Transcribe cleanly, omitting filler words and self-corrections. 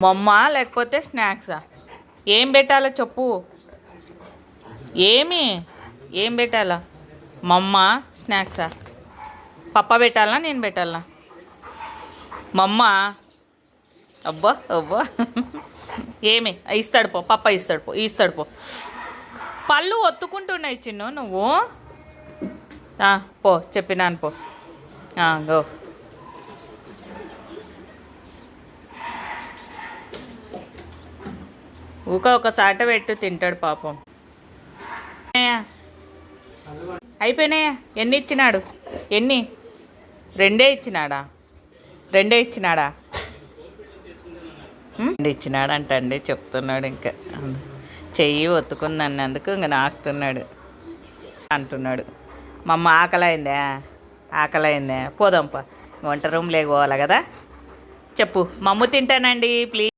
మమ్మ లేకపోతే స్నాక్సా? ఏం పెట్టాలో చెప్పు. ఏం పెట్టాలా? మమ్మ స్నాక్సా? పప్ప పెట్టాలా నేను పెట్టాలా? మమ్మ అబ్బా అబ్బా ఏమి ఇస్తాడు పో, పప్ప ఇస్తాడు పో. పళ్ళు ఒత్తుకుంటున్నాయి చిన్ను నువ్వు. పో చెప్పినాను పో. గో. ఒకసాట పెట్టు తింటాడు పాపం. అయిపోయినాయా? ఎన్ని ఇచ్చినాడు? ఎన్ని? రెండే ఇచ్చినాడా? రెండు ఇచ్చినాడు అంటండి చెప్తున్నాడు. ఇంకా చెయ్యి ఒత్తుకుంది అన్నందుకు ఇంకా నాకుతున్నాడు అంటున్నాడు. మా అమ్మ ఆకలైందా పోదాంపా, వంట రూమ్ లేకపోవాలి కదా. చెప్పు, మమ్ము తింటానండి ప్లీజ్.